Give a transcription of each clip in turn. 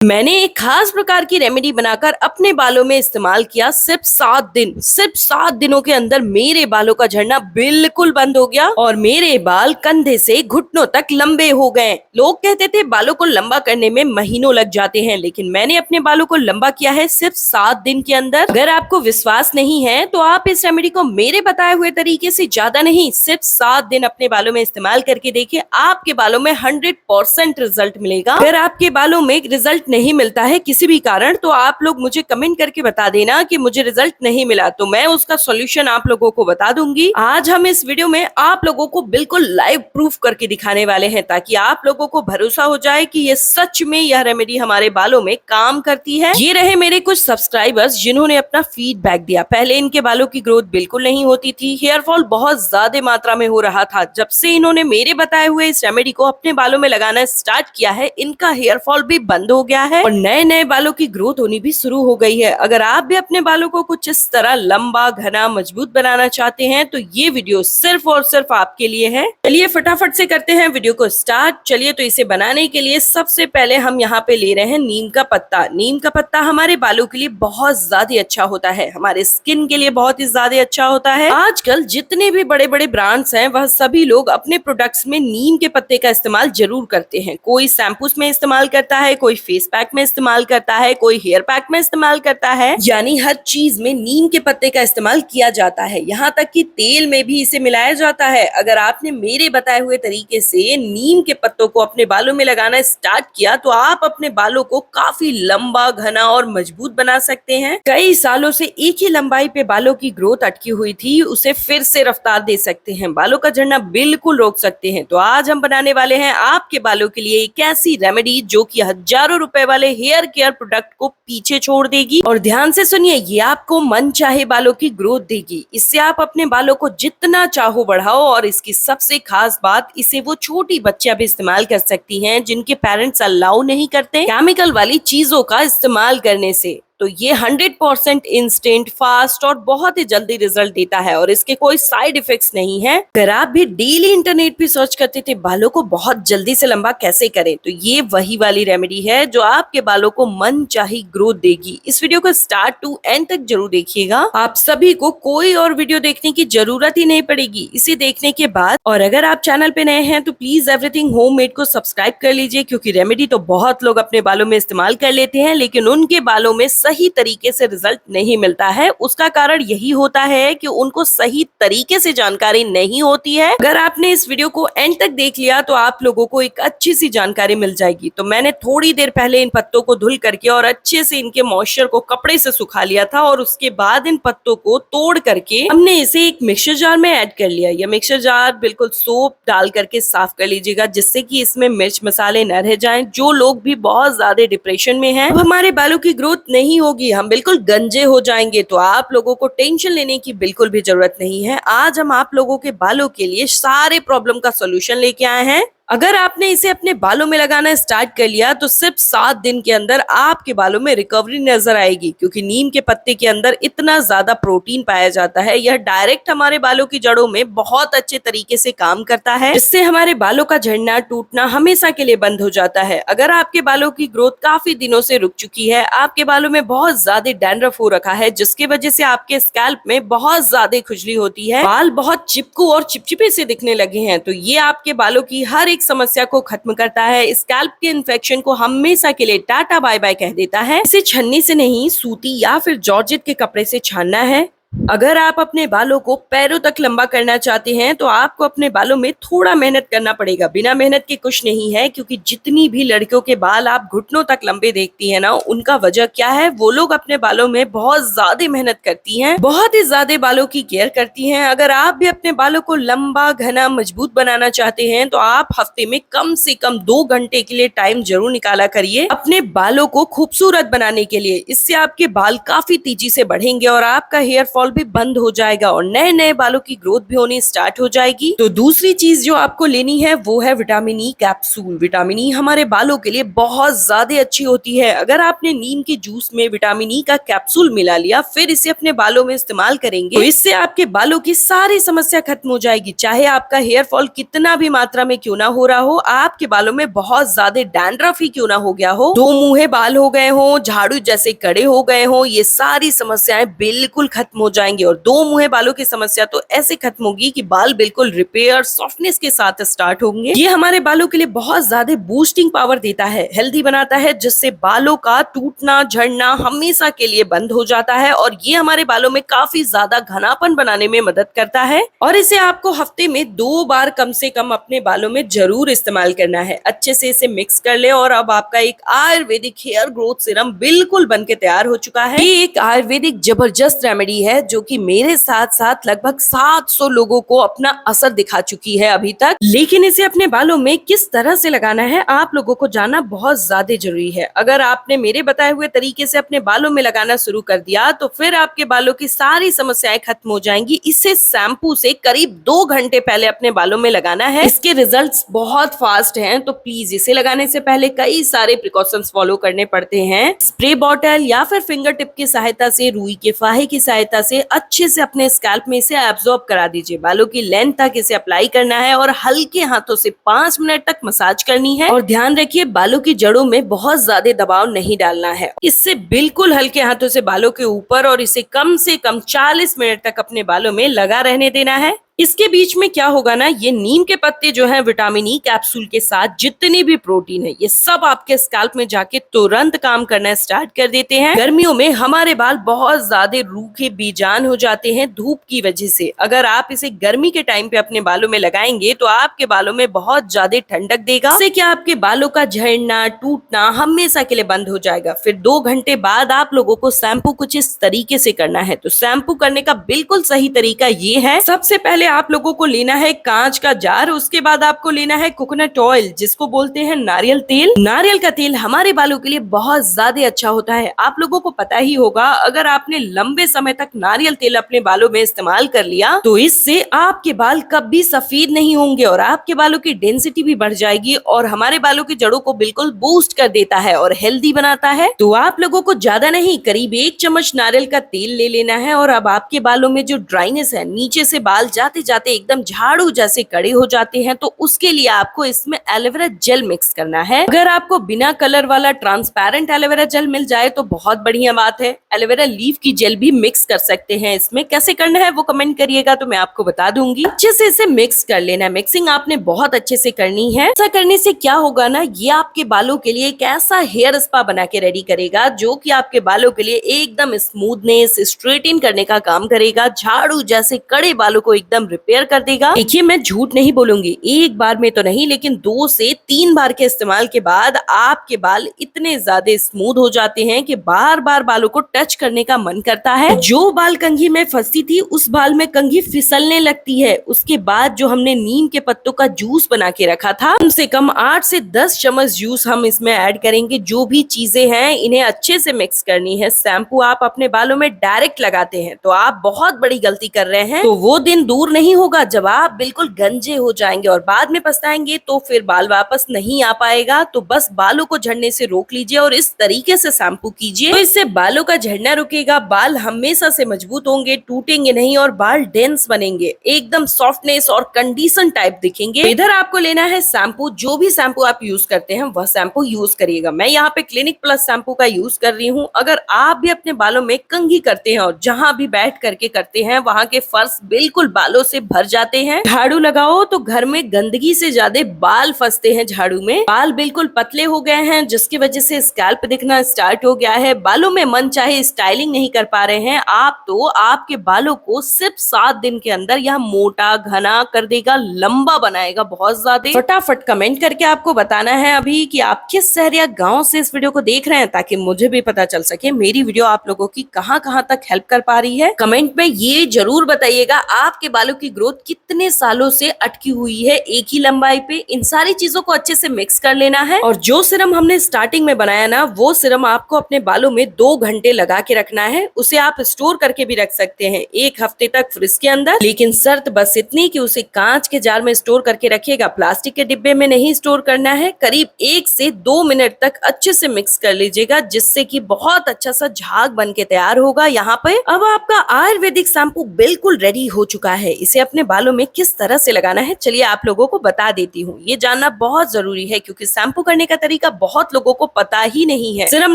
मैंने एक खास प्रकार की रेमेडी बनाकर अपने बालों में इस्तेमाल किया सिर्फ 7 दिन। सिर्फ 7 दिनों के अंदर मेरे बालों का झड़ना बिल्कुल बंद हो गया और मेरे बाल कंधे से घुटनों तक लंबे हो गए। लोग कहते थे बालों को लंबा करने में महीनों लग जाते हैं, लेकिन मैंने अपने बालों को लंबा किया है सिर्फ 7 दिन के अंदर। अगर आपको विश्वास नहीं है तो आप इस रेमेडी को मेरे बताए हुए तरीके से ज्यादा नहीं, सिर्फ 7 दिन अपने बालों में इस्तेमाल करके देखिए, आपके बालों में 100% रिजल्ट मिलेगा। अगर आपके बालों में रिजल्ट नहीं मिलता है किसी भी कारण, तो आप लोग मुझे कमेंट करके बता देना कि मुझे रिजल्ट नहीं मिला, तो मैं उसका सॉल्यूशन आप लोगों को बता दूंगी। आज हम इस वीडियो में आप लोगों को बिल्कुल लाइव प्रूफ करके दिखाने वाले हैं, ताकि आप लोगों को भरोसा हो जाए कि ये सच में यह रेमेडी हमारे बालों में काम करती है। ये रहे मेरे कुछ सब्सक्राइबर्स जिन्होंने अपना फीडबैक दिया। पहले इनके बालों की ग्रोथ बिल्कुल नहीं होती थी, हेयर फॉल बहुत ज्यादा मात्रा में हो रहा था। जब से इन्होंने मेरे बताए हुए इस रेमेडी को अपने बालों में लगाना स्टार्ट किया है, इनका हेयर फॉल भी बंद हो गया है और नए नए बालों की ग्रोथ होनी भी शुरू हो गई है। अगर आप भी अपने बालों को कुछ इस तरह लंबा, घना, मजबूत बनाना चाहते हैं तो ये वीडियो सिर्फ और सिर्फ आपके लिए है। चलिए फटाफट से करते हैं वीडियो को स्टार्ट। चलिए, तो इसे बनाने के लिए सबसे पहले हम यहाँ पे ले रहे हैं नीम का पत्ता। नीम का पत्ता हमारे बालों के लिए बहुत ज्यादा अच्छा होता है, हमारे स्किन के लिए बहुत ही ज्यादा अच्छा होता है। आजकल जितने भी बड़े बड़े ब्रांड्स हैं वह सभी लोग अपने प्रोडक्ट्स में नीम के पत्ते का इस्तेमाल जरूर करते हैं। कोई शैम्पूस में इस्तेमाल करता है, कोई फेस पैक में इस्तेमाल करता है, कोई हेयर पैक में इस्तेमाल करता है, यानी हर चीज में नीम के पत्ते का इस्तेमाल किया जाता है। यहाँ तक कि तेल में भी इसे मिलाया जाता है। अगर आपने मेरे बताए हुए तरीके से नीम के पत्तों को अपने बालों में लगाना स्टार्ट किया तो आप अपने बालों को काफी लंबा, घना और मजबूत बना सकते हैं। कई सालों से एक ही लंबाई पे बालों की ग्रोथ अटकी हुई थी, उसे फिर से रफ्तार दे सकते हैं, बालों का झड़ना बिल्कुल रोक सकते हैं। तो आज हम बनाने वाले हैं आपके बालों के लिए एक ऐसी रेमेडी जो कि हजारों रुपए वाले हेयर केयर प्रोडक्ट को पीछे छोड़ देगी। और ध्यान से सुनिए, ये आपको मन चाहे बालों की ग्रोथ देगी। इससे आप अपने बालों को जितना चाहो बढ़ाओ, और इसकी सबसे खास बात, इसे वो छोटी बच्चियां भी इस्तेमाल कर सकती हैं जिनके पेरेंट्स अलाउ नहीं करते केमिकल वाली चीजों का इस्तेमाल करने से। तो ये 100% इंस्टेंट, फास्ट और बहुत ही जल्दी रिजल्ट देता है और इसके कोई साइड इफेक्ट्स नहीं है। अगर आप भी डेली इंटरनेट पे सर्च करते थे बालों को बहुत जल्दी से लंबा कैसे करें, तो ये वही वाली रेमेडी है जो आपके बालों को मन चाही ग्रोथ देगी। इस वीडियो को स्टार्ट टू एंड तक जरूर देखिएगा। आप सभी को कोई और वीडियो देखने की जरूरत ही नहीं पड़ेगी इसे देखने के बाद। और अगर आप चैनल पे नए हैं तो प्लीज एवरीथिंग होममेड को सब्सक्राइब कर लीजिए, क्योंकि रेमेडी तो बहुत लोग अपने बालों में इस्तेमाल कर लेते हैं, लेकिन उनके बालों में सही तरीके से रिजल्ट नहीं मिलता है। उसका कारण यही होता है कि उनको सही तरीके से जानकारी नहीं होती है। अगर आपने इस वीडियो को एंड तक देख लिया तो आप लोगों को एक अच्छी सी जानकारी मिल जाएगी। तो मैंने थोड़ी देर पहले इन पत्तों को धुल करके और अच्छे से इनके मॉइस्चर को कपड़े से सुखा लिया था, और उसके बाद इन पत्तों को तोड़ करके हमने इसे एक मिक्सर जार में ऐड कर लिया। यह मिक्सर जार बिल्कुल सोप डाल करके साफ कर लीजिएगा, जिससे कि इसमें मिर्च मसाले न रह जाएं। जो लोग भी बहुत ज्यादा डिप्रेशन में हैं, हमारे बालों की ग्रोथ नहीं होगी, हम बिल्कुल गंजे हो जाएंगे, तो आप लोगों को टेंशन लेने की बिल्कुल भी जरूरत नहीं है। आज हम आप लोगों के बालों के लिए सारे प्रॉब्लम का सॉल्यूशन लेके आए हैं। अगर आपने इसे अपने बालों में लगाना स्टार्ट कर लिया तो सिर्फ 7 दिन के अंदर आपके बालों में रिकवरी नजर आएगी, क्योंकि नीम के पत्ते के अंदर इतना ज्यादा प्रोटीन पाया जाता है। यह डायरेक्ट हमारे बालों की जड़ों में बहुत अच्छे तरीके से काम करता है, जिससे हमारे बालों का झड़ना, टूटना हमेशा के लिए बंद हो जाता है। अगर आपके बालों की ग्रोथ काफी दिनों से रुक चुकी है, आपके बालों में बहुत ज्यादा डैंड्रफ हो रखा है, जिसकी वजह से आपके स्कैल्प में बहुत ज्यादा खुजली होती है, बाल बहुत चिपकू और चिपचिपे से दिखने लगे हैं, तो ये आपके बालों की हर एक समस्या को खत्म करता है। स्कैल्प के इन्फेक्शन को हमेशा के लिए टाटा बाय बाय कह देता है। इसे छन्नी से नहीं, सूती या फिर जॉर्जेट के कपड़े से छानना है। अगर आप अपने बालों को पैरों तक लंबा करना चाहते हैं तो आपको अपने बालों में थोड़ा मेहनत करना पड़ेगा। बिना मेहनत के कुछ नहीं है, क्योंकि जितनी भी लड़कियों के बाल आप घुटनों तक लंबे देखती हैं ना, उनका वजह क्या है, वो लोग अपने बालों में बहुत ज्यादा मेहनत करती हैं, बहुत ही ज्यादा बालों की केयर करती हैं। अगर आप भी अपने बालों को लंबा, घना, मजबूत बनाना चाहते हैं तो आप हफ्ते में कम से कम 2 घंटे के लिए टाइम जरूर निकाला करिए अपने बालों को खूबसूरत बनाने के लिए। इससे आपके बाल काफी तेजी से बढ़ेंगे और आपका हेयर फॉल भी बंद हो जाएगा और नए नए बालों की ग्रोथ भी होनी स्टार्ट हो जाएगी। तो दूसरी चीज जो आपको लेनी है वो है vitamin E capsule. Vitamin E हमारे बालों के लिए बहुत ज्यादा अच्छी होती है। अगर आपने नीम के जूस में विटामिन ई का कैप्सूल मिला लिया, फिर इसे अपने बालों में इस्तेमाल करेंगे, तो इससे आपके बालों की सारी समस्या खत्म हो जाएगी। चाहे आपका हेयर फॉल कितना भी मात्रा में क्यों ना हो रहा हो, आपके बालों में बहुत ज्यादा डैंड्रफ ही क्यों ना हो गया हो, दो मुंहे बाल हो गए हो, झाड़ू जैसे कड़े हो गए हो, ये सारी समस्याएं बिल्कुल खत्म हो जाएंगी। और दो मुंहे बालों की समस्या तो ऐसे खत्म होगी कि बाल बिल्कुल रिपेयर सॉफ्टनेस के साथ स्टार्ट होंगे। ये हमारे बालों के लिए बहुत ज्यादा बूस्टिंग पावर देता है, हेल्दी बनाता है, जिससे बालों का टूटना झड़ना हमेशा के लिए बंद हो जाता है। और ये हमारे बालों में काफी ज्यादा घनापन बनाने में मदद करता है। और इसे आपको हफ्ते में 2 बार कम से कम अपने बालों में जरूर इस्तेमाल करना है। अच्छे से इसे मिक्स कर ले और अब आपका एक आयुर्वेदिक हेयर ग्रोथ सीरम बिल्कुल बन के तैयार हो चुका है। ये एक आयुर्वेदिक जबरदस्त रेमेडी है जो कि मेरे साथ साथ लगभग 700 लोगों को अपना असर दिखा चुकी है अभी तक। लेकिन इसे अपने बालों में किस तरह से लगाना है आप लोगों को जानना बहुत ज्यादा जरूरी है। अगर आपने मेरे बताए हुए तरीके से अपने बालों में लगाना शुरू कर दिया तो फिर आपके बालों की सारी समस्याएं खत्म हो जाएंगी। इसे शैम्पू से करीब 2 घंटे पहले अपने बालों में लगाना है। इसके रिजल्ट्स बहुत फास्ट हैं, तो प्लीज इसे लगाने से पहले कई सारे प्रिकॉशंस फॉलो करने पड़ते हैं। स्प्रे बॉटल या फिर फिंगर टिप की सहायता से, रुई के फाहे की सहायता से अच्छे से अपने स्कैल्प में इसे एब्जॉर्ब करा दीजिए। बालों की लेंथ तक इसे अप्लाई करना है और हल्के हाथों से 5 मिनट तक मसाज करनी है। और ध्यान रखिए बालों की जड़ों में बहुत ज्यादा दबाव नहीं डालना है। इससे बिल्कुल हल्के हाथों से बालों के ऊपर और इसे कम से कम 40 मिनट तक अपने बालों में लगा रहने देना है। इसके बीच में क्या होगा ना, ये नीम के पत्ते जो हैं विटामिन ई कैप्सूल के साथ जितनी भी प्रोटीन है ये सब आपके स्कैल्प में जाके तुरंत काम करना स्टार्ट कर देते हैं। गर्मियों में हमारे बाल बहुत ज्यादा रूखे बेजान हो जाते हैं धूप की वजह से। अगर आप इसे गर्मी के टाइम पे अपने बालों में लगाएंगे तो आपके बालों में बहुत ज्यादा ठंडक देगा। इससे क्या आपके बालों का झड़ना टूटना हमेशा के लिए बंद हो जाएगा। फिर 2 घंटे बाद आप लोगों को शैम्पू कुछ इस तरीके से करना है। तो शैम्पू करने का बिल्कुल सही तरीका ये है, सबसे पहले आप लोगों को लेना है कांच का जार, उसके बाद आपको लेना है कोकोनट ऑयल जिसको बोलते हैं नारियल तेल। नारियल का तेल हमारे बालों के लिए बहुत ज्यादा अच्छा होता है। आप लोगों को पता ही होगा, अगर आपने लंबे समय तक नारियल तेल अपने बालों में इस्तेमाल कर लिया तो इससे आपके बाल कभी सफेद नहीं होंगे और आपके बालों की डेंसिटी भी बढ़ जाएगी और हमारे बालों की जड़ों को बिल्कुल बूस्ट कर देता है और हेल्दी बनाता है। तो आप लोगों को ज्यादा नहीं, करीब 1 चम्मच नारियल का तेल ले लेना है। और अब आपके बालों में जो ड्राइनेस है, नीचे से बाल जाते जाते एकदम झाड़ू जैसे कड़े हो जाते हैं, तो उसके लिए आपको इसमें एलोवेरा जेल मिक्स करना है। अगर आपको बिना कलर वाला ट्रांसपेरेंट एलोवेरा जेल मिल जाए तो बहुत बढ़िया बात है। एलोवेरा लीफ की जेल भी मिक्स कर सकते हैं। इसमें कैसे करना है वो कमेंट करिएगा तो मैं आपको बता दूंगी। अच्छे से इसे मिक्स कर लेना है। मिक्सिंग आपने बहुत अच्छे से करनी है। ऐसा करने से क्या होगा ना, ये आपके बालों के लिए एक ऐसा हेयर स्पा बना के रेडी करेगा जो कि आपके बालों के लिए एकदम स्मूथनेस स्ट्रेटिन करने का काम करेगा। झाड़ू जैसे कड़े बालों को एकदम रिपेयर कर देगा। देखिए मैं झूठ नहीं बोलूंगी, एक बार में तो नहीं लेकिन 2 से 3 बार के इस्तेमाल के बाद आपके बाल इतने ज्यादा स्मूथ हो जाते हैं कि बार बार बालों को टच करने का मन करता है। जो बाल कंघी में फंसी थी उस बाल में कंघी फिसलने लगती है। उसके बाद जो हमने नीम के पत्तों का जूस बना के रखा था, कम से कम 8 से 10 चम्मच जूस हम इसमें ऐड करेंगे। जो भी चीजें हैं इन्हें अच्छे से मिक्स करनी है। शैम्पू आप अपने बालों में डायरेक्ट लगाते हैं तो आप बहुत बड़ी गलती कर रहे हैं। तो वो दिन दूर नहीं होगा जब आप बिल्कुल गंजे हो जाएंगे और बाद में पछताएंगे, तो फिर बाल वापस नहीं आ पाएगा। तो बस बालों को झड़ने से रोक लीजिए और इस तरीके से शैम्पू कीजिए, तो इससे बालों का झड़ना रुकेगा। बाल हमेशा से मजबूत होंगे, टूटेंगे नहीं और बाल डेंस बनेंगे, एकदम सॉफ्टनेस और कंडीशन टाइप दिखेंगे। इधर आपको लेना है शैम्पू। जो भी शैम्पू आप यूज करते हैं वह शैम्पू यूज करिएगा। मैं यहाँ पे क्लिनिक प्लस शैम्पू का यूज कर रही हूँ। अगर आप भी अपने बालों में कंघी करते हैं और जहाँ भी बैठ करके करते हैं वहाँ के फर्श बिल्कुल बालों से भर जाते हैं, झाड़ू लगाओ तो घर में गंदगी से ज्यादा बाल फंसते हैं झाड़ू में। बाल बिल्कुल पतले हो गए हैं जिसकी वजह से स्कैल्प दिखना स्टार्ट हो गया है। बालों में मन चाहे स्टाइलिंग नहीं कर पा रहे हैं आप, तो आपके बालों को सिर्फ 7 दिन के अंदर यह मोटा घना कर देगा, लंबा बनाएगा बहुत ज्यादा। फटाफट कमेंट करके आपको बताना है अभी कि आप किस शहर या गाँव से इस वीडियो को देख रहे हैं, ताकि मुझे भी पता चल सके मेरी वीडियो आप लोगों की कहाँ कहाँ तक हेल्प कर पा रही है। कमेंट में ये जरूर बताइएगा आपके बालों बालों की ग्रोथ कितने सालों से अटकी हुई है एक ही लंबाई पे, इन सारी चीजों को अच्छे से मिक्स कर लेना है। और जो सिरम हमने स्टार्टिंग में बनाया ना, वो सिरम आपको अपने बालों में 2 घंटे लगा के रखना है। उसे आप स्टोर करके भी रख सकते हैं 1 हफ्ते तक फ्रिज के अंदर, लेकिन शर्त बस इतनी कि उसे कांच के जार में स्टोर करके रखिएगा, प्लास्टिक के डिब्बे में नहीं स्टोर करना है। करीब 1 से 2 मिनट तक अच्छे से मिक्स कर लीजिएगा, जिससे कि बहुत अच्छा सा झाग बन के तैयार होगा। यहाँ पे अब आपका आयुर्वेदिक शैम्पू बिल्कुल रेडी हो चुका है। इसे अपने बालों में किस तरह से लगाना है, चलिए आप लोगों को बता देती हूँ। ये जानना बहुत जरूरी है क्योंकि शैम्पू करने का तरीका बहुत लोगों को पता ही नहीं है। सिरम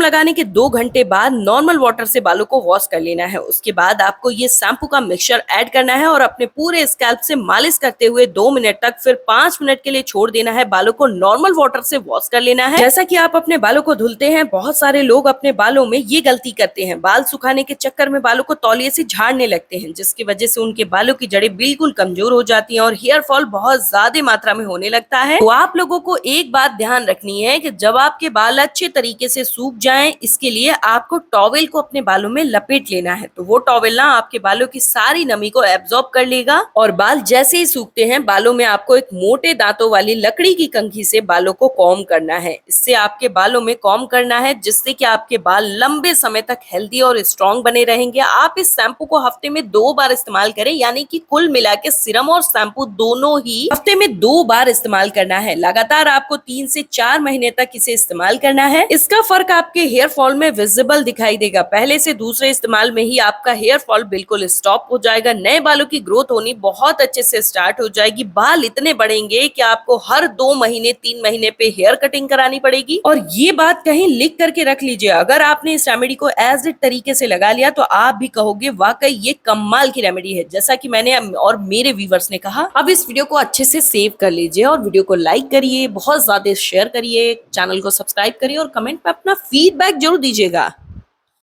लगाने के 2 घंटे बाद नॉर्मल वाटर से बालों को वॉश कर लेना है। उसके बाद आपको ये शैम्पू का मिक्सचर ऐड करना है और अपने पूरे स्कैल्प से मालिश करते हुए 2 मिनट तक, फिर 5 मिनट के लिए छोड़ देना है। बालों को नॉर्मल वाटर से वॉश कर लेना है। जैसा कि आप अपने बालों को धुलते हैं, बहुत सारे लोग अपने बालों में ये गलती करते हैं, बाल सुखाने के चक्कर में बालों को तौलिए से झाड़ने लगते हैं, जिसकी वजह से उनके बालों की जड़ें बिल्कुल कमजोर हो जाती हैं और हेयर फॉल बहुत ज्यादा मात्रा में होने लगता है। तो आप लोगों को एक बात ध्यान रखनी है कि जब आपके बाल अच्छे तरीके से सूख जाएं, इसके लिए आपको टॉवेल को अपने बालों में लपेट लेना है। तो वो टॉवेल ना आपके बालों की सारी नमी को एब्जॉर्ब कर लेगा और बाल जैसे ही सूखते हैं, बालों में आपको एक मोटे दांतों वाली लकड़ी की कंघी से बालों को कॉम्ब करना है। इससे आपके बालों में कॉम्ब करना है, जिससे कि आपके बाल लंबे समय तक हेल्दी और स्ट्रॉन्ग बने रहेंगे। आप इस शैम्पू को हफ्ते में 2 बार इस्तेमाल करें, यानी कि कुल मिला के सिरम और शैम्पू दोनों ही हफ्ते में 2 बार इस्तेमाल करना है। लगातार आपको 3 से 4 महीने तक इसे इस्तेमाल करना है। इसका फर्क आपके हेयर फॉल में विजिबल दिखाई देगा। पहले से दूसरे इस्तेमाल में ही आपका हेयर फॉल बिल्कुल स्टॉप हो जाएगा। नए बालों की ग्रोथ होनी बहुत अच्छे से स्टार्ट हो जाएगी। बाल इतने बढ़ेंगे कि आपको हर 2 महीने 3 महीने पे हेयर कटिंग करानी पड़ेगी। और ये बात कहीं लिख करके रख लीजिए, अगर आपने इस रेमेडी को एज इट तरीके से लगा लिया तो आप भी कहोगे वाकई ये कमाल की रेमेडी है, जैसा कि मैंने और मेरे व्यूवर्स ने कहा। अब इस वीडियो को अच्छे से सेव कर लीजिए और वीडियो को लाइक करिए, बहुत ज्यादा शेयर करिए, चैनल को सब्सक्राइब करिए और कमेंट पे अपना फीडबैक जरूर दीजिएगा।